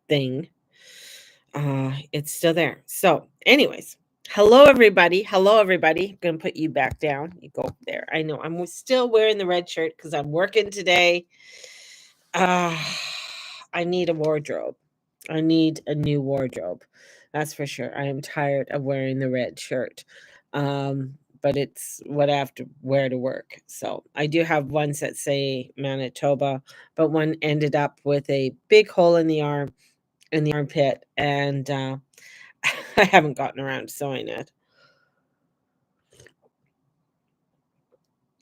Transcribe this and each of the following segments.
thing, it's still there. So, anyways, hello everybody. Hello everybody. I'm gonna put you back down. You go there. I know I'm still wearing the red shirt because I'm working today. Uh, I need a wardrobe. I need a new wardrobe. That's for sure. I am tired of wearing the red shirt. But it's what I have to wear to work. So I do have ones that say Manitoba, but one ended up with a big hole in the arm, in the armpit, and I haven't gotten around to sewing it.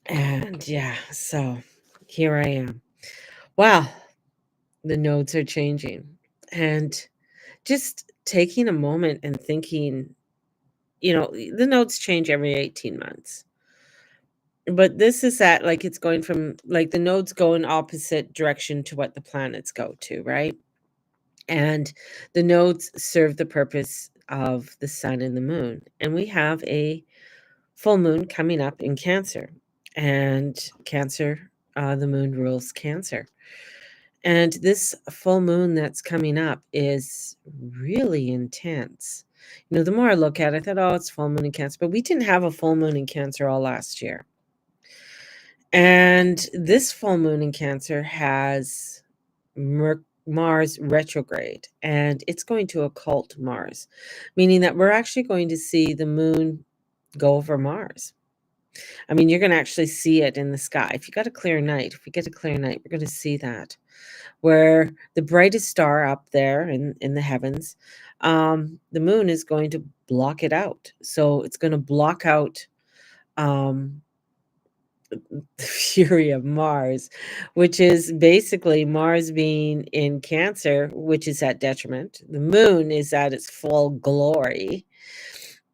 And yeah, so here I am. Wow, the nodes are changing. And just taking a moment and thinking, the nodes change every 18 months. But this is that, like, it's going from, like, the nodes go in opposite direction to what the planets go to, right? And the nodes serve the purpose of the sun and the moon. And we have a full moon coming up in Cancer. And Cancer, the moon rules Cancer. And this full moon that's coming up is really intense. The more I look at it, I thought, oh, it's full moon in Cancer. But we didn't have a full moon in Cancer all last year. And this full moon in Cancer has Mars retrograde, and it's going to occult Mars, meaning that we're actually going to see the moon go over Mars. I mean, you're going to actually see it in the sky. If you got a clear night, if we get a clear night, we're going to see that. Where the brightest star up there in the heavens, the moon is going to block it out. So it's going to block out um, the fury of Mars, which is basically Mars being in Cancer, which is at detriment. The moon is at its full glory,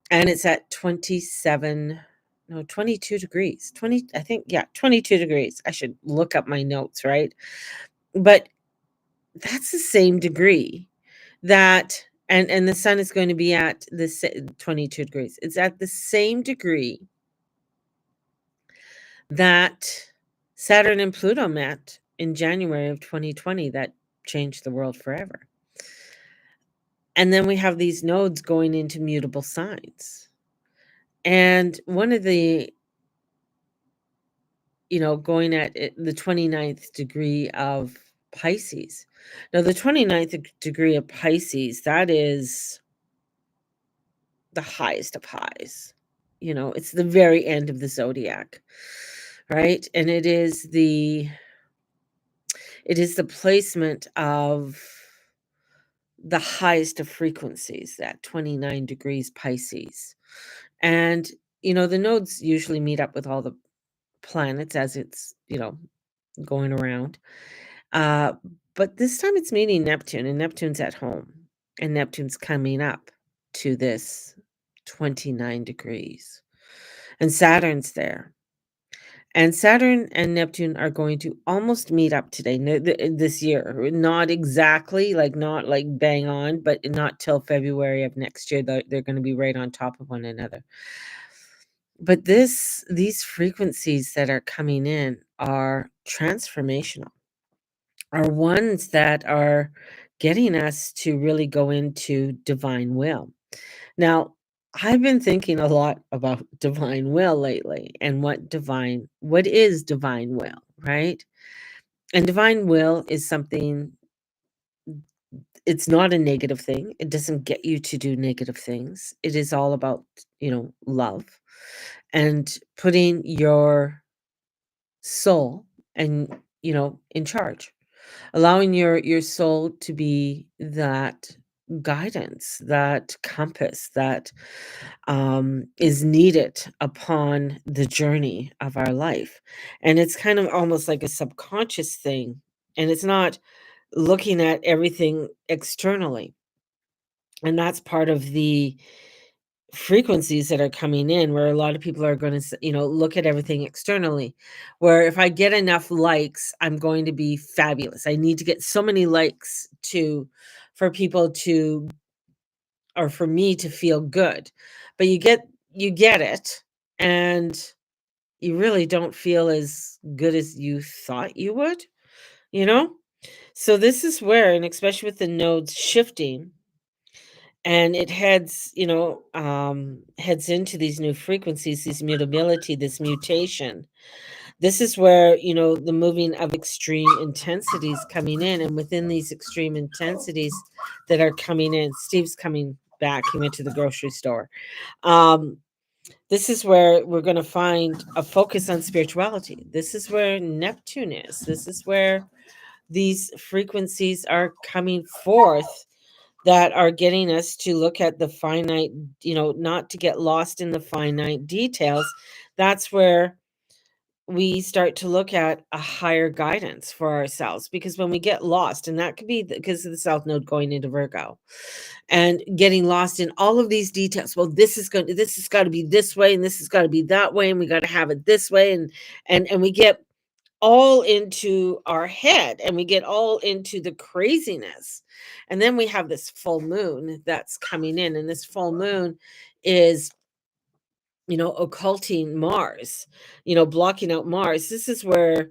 and it's at 27, no, 22 degrees. 20, I think, yeah, 22 degrees. I should look up my notes, right? But that's the same degree that, and the sun is going to be at the 22 degrees. It's at the same degree that Saturn and Pluto met in January of 2020 that changed the world forever. And then we have these nodes going into mutable signs. And one of the, going at the 29th degree of Pisces. Now, the 29th degree of Pisces, that is the highest of highs. It's the very end of the zodiac, right? And it is the placement of the highest of frequencies, that 29 degrees Pisces. And, the nodes usually meet up with all the planets as it's, going around. Uh, but this time it's meeting Neptune, and Neptune's at home, and Neptune's coming up to this 29 degrees. And Saturn's there. And Saturn and Neptune are going to almost meet up today, this year. Not exactly, like, not like bang on, but not till February of next year. They're going to be right on top of one another. But these frequencies that are coming in are transformational, are ones that are getting us to really go into divine will. Now, I've been thinking a lot about divine will lately and what is divine will, right? And divine will is something, it's not a negative thing. It doesn't get you to do negative things. It is all about, love and putting your soul and, in charge, allowing your soul to be that guidance, that compass that is needed upon the journey of our life. And it's kind of almost like a subconscious thing. And it's not looking at everything externally. And that's part of the frequencies that are coming in, where a lot of people are going to, look at everything externally. Where if I get enough likes, I'm going to be fabulous. I need to get so many likes for people to, or for me to feel good. But you get it, and you really don't feel as good as you thought you would, you know? So this is where, and especially with the nodes shifting, and it heads, heads into these new frequencies, these mutability, this mutation. This is where, the moving of extreme intensities coming in, and within these extreme intensities that are coming in, Steve's coming back. He went to the grocery store. Um, this is where we're going to find a focus on spirituality. This is where Neptune is. This is where these frequencies are coming forth that are getting us to look at the finite, not to get lost in the finite details. That's where we start to look at a higher guidance for ourselves, because when we get lost, and that could be because of the South Node going into Virgo and getting lost in all of these details. Well, this has got to be this way, and this has got to be that way, and we got to have it this way, and we get all into our head, and we get all into the craziness. And then we have this full moon that's coming in, and this full moon is, occulting Mars, blocking out Mars. This is where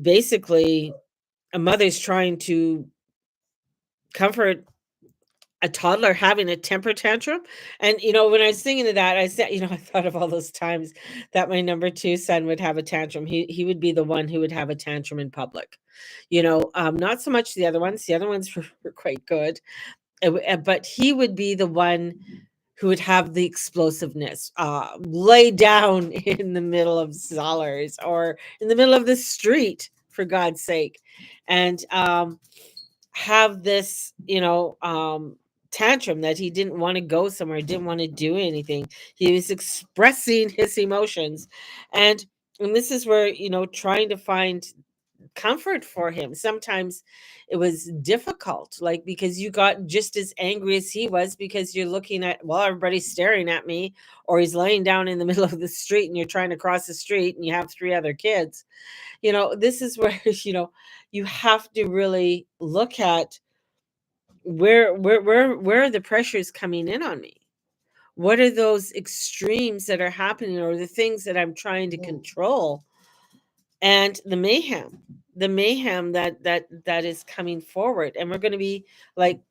basically a mother's trying to comfort a toddler having a temper tantrum. And, when I was thinking of that, I said, I thought of all those times that my number 2 son would have a tantrum. He would be the one who would have a tantrum in public. Not so much the other ones. The other ones were quite good. But he would be the one who would have the explosiveness, lay down in the middle of Zollers or in the middle of the street, for God's sake, and have this, tantrum that he didn't want to go somewhere, didn't want to do anything. He was expressing his emotions, and this is where, trying to find comfort for him. Sometimes it was difficult, like, because you got just as angry as he was, because you're looking at, well, everybody's staring at me, or he's laying down in the middle of the street and you're trying to cross the street and you have 3 other kids. This is where, you have to really look at where are the pressures coming in on me? What are those extremes that are happening, or the things that I'm trying to control? And the mayhem that is coming forward, and we're going to be like,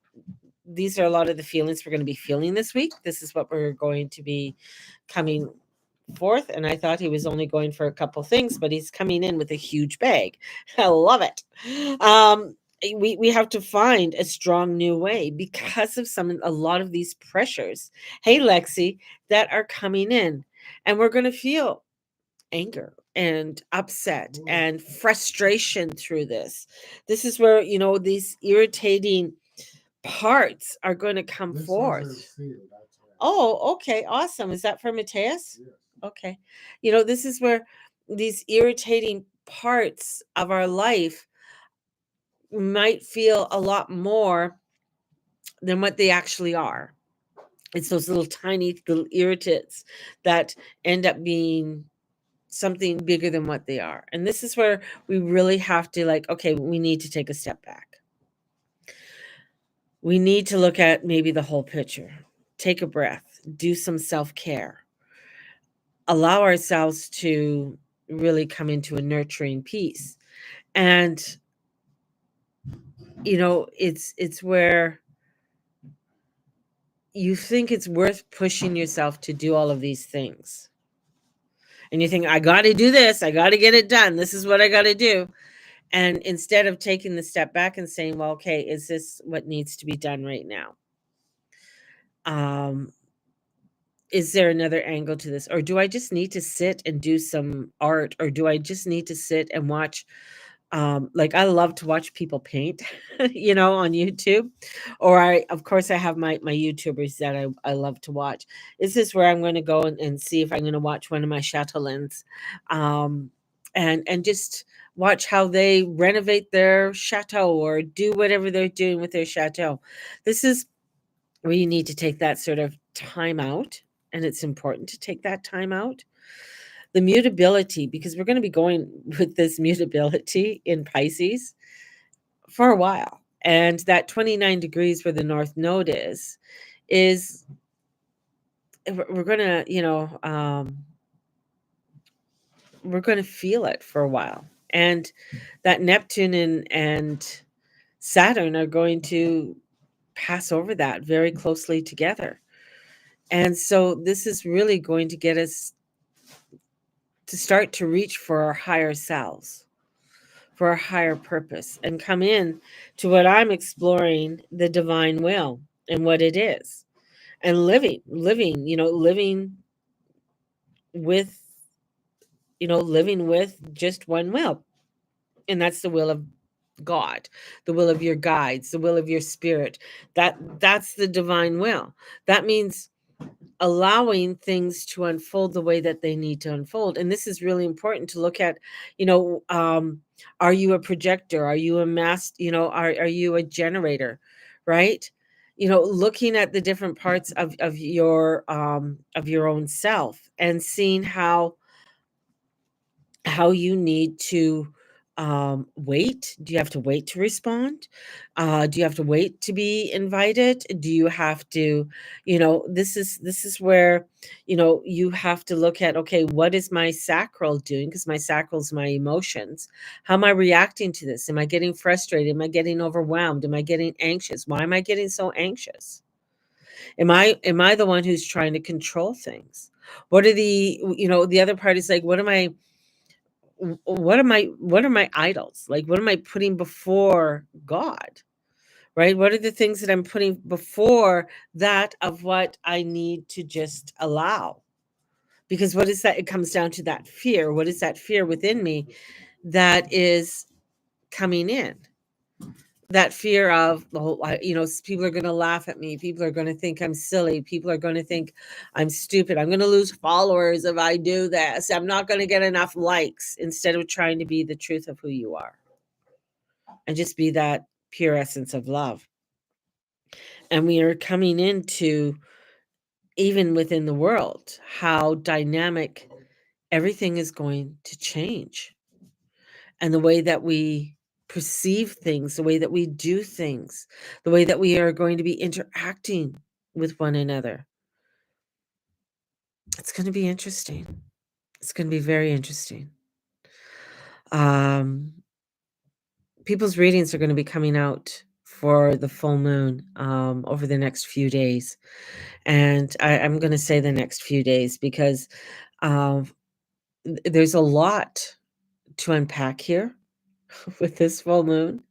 these are a lot of the feelings we're going to be feeling this week. This is what we're going to be coming forth. And I thought he was only going for a couple things, but he's coming in with a huge bag. I love it. We have to find a strong new way because of a lot of these pressures, hey Lexi, that are coming in, and we're going to feel anger and upset and frustration through this. This is where, these irritating parts are going to come forth. Oh, okay, awesome. Is that for Mateus? Okay. This is where these irritating parts of our life might feel a lot more than what they actually are. It's those little tiny little irritants that end up being something bigger than what they are. And this is where we really have to, like, okay, we need to take a step back. We need to look at maybe the whole picture. Take a breath, do some self-care. Allow ourselves to really come into a nurturing peace. And it's where you think it's worth pushing yourself to do all of these things. And you think, I got to do this, I got to get it done. This is what I got to do. And instead of taking the step back and saying, well, okay, is this what needs to be done right now? Is there another angle to this? Or do I just need to sit and do some art? Or do I just need to sit and watch? Like, I love to watch people paint, on YouTube. Or of course, I have my YouTubers that I love to watch. Is this where I'm going to go and see if I'm going to watch one of my Chatelains, and just watch how they renovate their chateau or do whatever they're doing with their chateau. This is where you need to take that sort of time out, and it's important to take that time out. The mutability, because we're going to be going with this mutability in Pisces for a while. And that 29 degrees where the North Node is we're going to, we're going to feel it for a while. And that Neptune and Saturn are going to pass over that very closely together. And so this is really going to get us to start to reach for our higher selves, for our higher purpose, and come in to what I'm exploring, the divine will and what it is. And living with, living with just one will. And that's the will of God, the will of your guides, the will of your spirit. That's the divine will. That means allowing things to unfold the way that they need to unfold. And this is really important to look at. you know are you a projector? Are you a are you a generator? Right? Looking at the different parts of your own self, and seeing how you need to wait. Do you have to wait to respond? Do you have to wait to be invited? Do you have to, this is where, you have to look at, okay, what is my sacral doing? Because my sacral is my emotions. How am I reacting to this? Am I getting frustrated? Am I getting overwhelmed? Am I getting anxious? Why am I getting so anxious? Am I the one who's trying to control things? What are the other part is like, what are my idols? Like, what am I putting before God? Right? What are the things that I'm putting before that of what I need to just allow? Because what is that? It comes down to that fear. What is that fear within me that is coming in? That fear of the whole, people are going to laugh at me. People are going to think I'm silly. People are going to think I'm stupid. I'm going to lose followers if I do this. I'm not going to get enough likes, instead of trying to be the truth of who you are and just be that pure essence of love. And we are coming into, even within the world, how dynamic everything is going to change, and the way that we perceive things, the way that we do things, the way that we are going to be interacting with one another. It's going to be interesting. It's going to be very interesting. Um, People's readings are going to be coming out for the full moon over the next few days. And I'm going to say the next few days because um, there's a lot to unpack here with this full moon.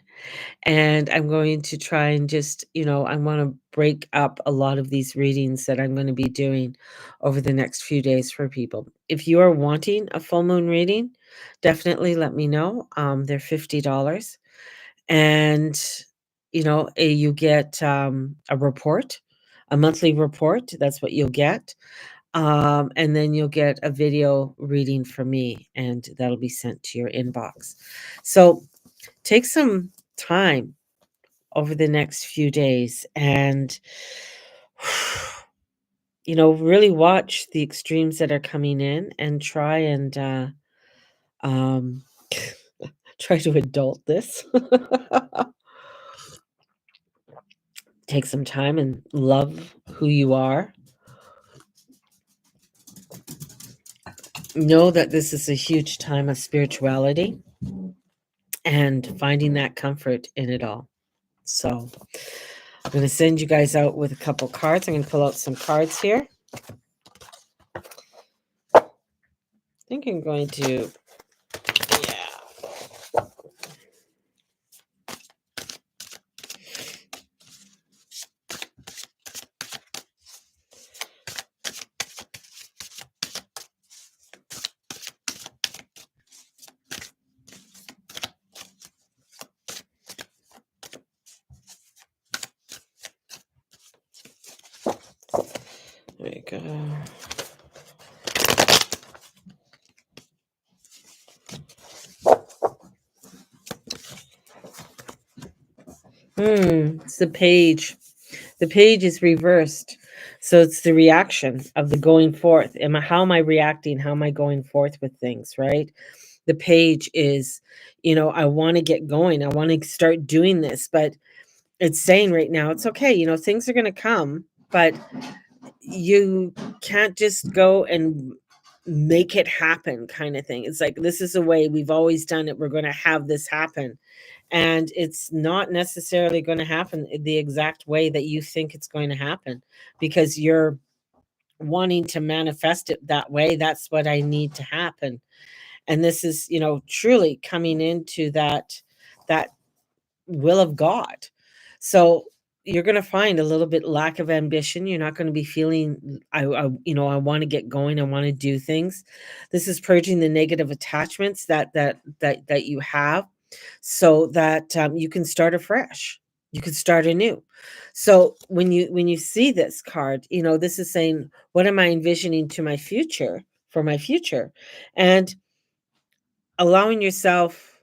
And I'm going to try and just, I want to break up a lot of these readings that I'm going to be doing over the next few days for people. If you are wanting a full moon reading, definitely let me know. They're $50. And, you get a report, a monthly report. That's what you'll get. And then you'll get a video reading from me, and that'll be sent to your inbox. So take some time over the next few days and really watch the extremes that are coming in, and try and um try to adult this. Take some time and love who you are. Know that this is a huge time of spirituality and finding that comfort in it all. So I'm going to send you guys out with a couple cards. I'm going to pull out some cards here. I think I'm going to, yeah. There you go. It's the page. The page is reversed. So it's the reaction of the going forth. How am I reacting? How am I going forth with things, right? The page is, I want to get going. I want to start doing this, but it's saying right now, it's okay. Things are going to come, but you can't just go and make it happen, kind of thing. It's like, this is the way we've always done it. We're going to have this happen. and it's not necessarily going to happen the exact way that you think it's going to happen, because you're wanting to manifest it that way. That's what I need to happen. And this is, truly coming into that will of God. So you're going to find a little bit lack of ambition. You're not going to be feeling, I want to get going. I want to do things. This is purging the negative attachments that you have, so that you can start afresh. You can start anew. So when you see this card, this is saying, what am I envisioning to my future, for my future, and allowing yourself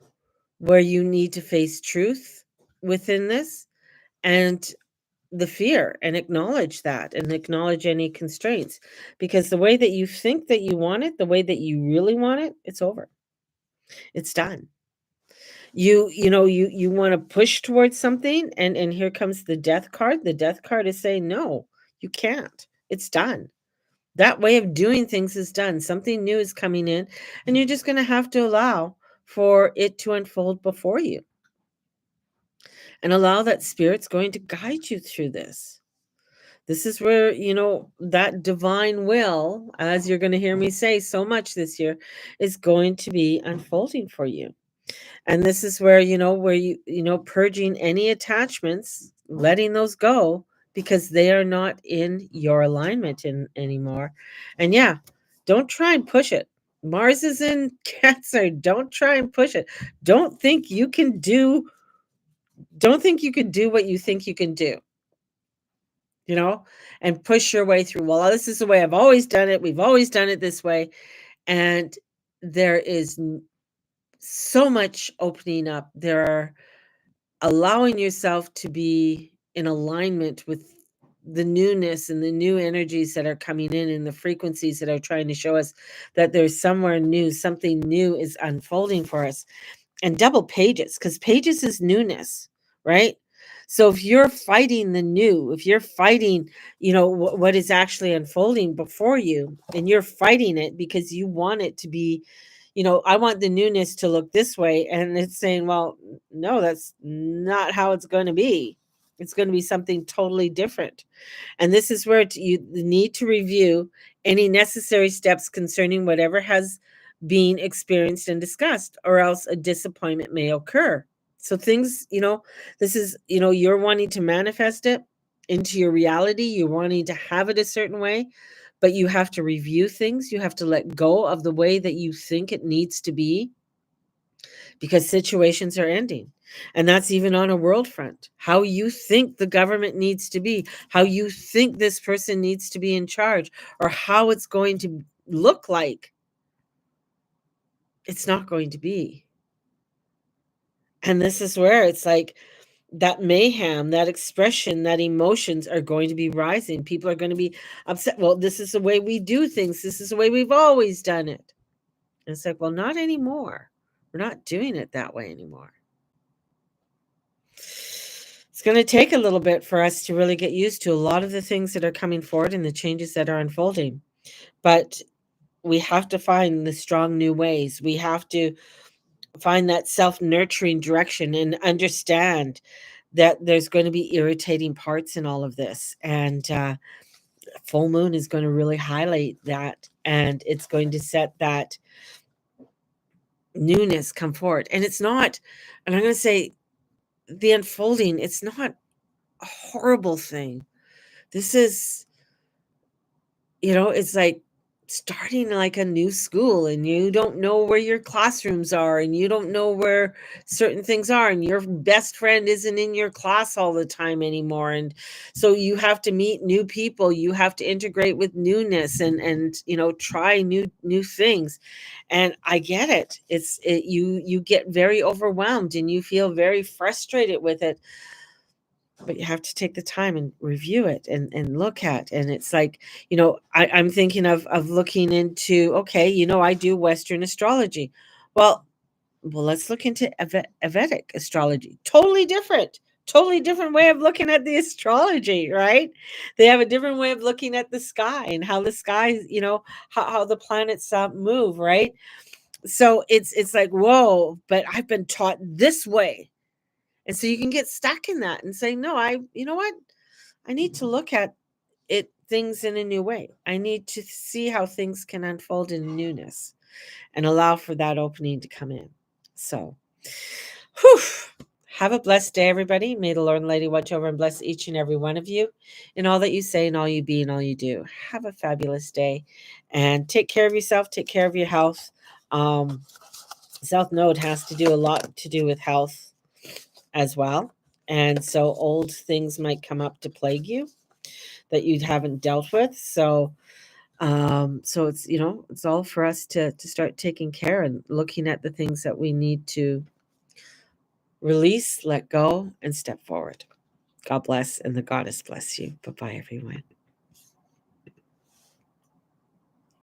where you need to face truth within this, and the fear, and acknowledge that, and acknowledge any constraints, because the way that you think that you want it, the way that you really want it, it's over. It's done. You want to push towards something, and here comes the death card. The death card is saying, no, you can't. It's done. That way of doing things is done. Something new is coming in, and you're just going to have to allow for it to unfold before you, and allow that spirit's going to guide you through this. This is where, that divine will, as you're going to hear me say so much this year, is going to be unfolding for you. And this is where, purging any attachments, letting those go, because they are not in your alignment anymore. And yeah, don't try and push it. Mars is in Cancer. Don't try and push it. Don't think you can do don't think you can do what you think you can do, and push your way through. Well, this is the way I've always done it. We've always done it this way. And there is so much opening up. There are allowing yourself to be in alignment with the newness and the new energies that are coming in, and the frequencies that are trying to show us that there's somewhere new, something new is unfolding for us. And double pages, because pages is newness, right? So if you're fighting the new, if you're fighting, what is actually unfolding before you, and you're fighting it because you want it to be, I want the newness to look this way, and it's saying, well, no, that's not how it's going to be. It's going to be something totally different. And this is where you need to review any necessary steps concerning whatever has been experienced and discussed, or else a disappointment may occur. So things, this is, you're wanting to manifest it into your reality. You're wanting to have it a certain way, but you have to review things. You have to let go of the way that you think it needs to be, because situations are ending. And that's even on a world front. How you think the government needs to be, how you think this person needs to be in charge, or how it's going to look like, it's not going to be. And this is where it's like that mayhem, that expression, that emotions are going to be rising. People are going to be upset. Well, this is the way we do things. This is the way we've always done it. And it's like, well, not anymore. We're not doing it that way anymore. It's going to take a little bit for us to really get used to a lot of the things that are coming forward and the changes that are unfolding. But we have to find the strong new ways. We have to find that self-nurturing direction, and understand that there's going to be irritating parts in all of this. And full moon is going to really highlight that, and it's going to set that newness come forward. And it's not, and I'm going to say, the unfolding, it's not a horrible thing. This is, it's like starting like a new school, and you don't know where your classrooms are, and you don't know where certain things are, and your best friend isn't in your class all the time anymore. And so you have to meet new people, you have to integrate with newness, and try new things. And I get it. You get very overwhelmed, and you feel very frustrated with it, but you have to take the time and review it, and look at. And it's like, I'm thinking of looking into, okay, I do Western astrology. Well, let's look into Vedic astrology. Totally different way of looking at the astrology, right? They have a different way of looking at the sky, and how the sky, how the planets move, right? So it's like, whoa, but I've been taught this way. And so you can get stuck in that and say, no, you know what? I need to look at things in a new way. I need to see how things can unfold in newness and allow for that opening to come in. So, whew, have a blessed day, everybody. May the Lord and Lady watch over and bless each and every one of you in all that you say and all you be and all you do. Have a fabulous day and take care of yourself. Take care of your health. South Node has to do a lot to do with health as well. And so old things might come up to plague you that you haven't dealt with. So it's, it's all for us to start taking care and looking at the things that we need to release, let go, and step forward. God bless, and the goddess bless you. Bye-bye, everyone.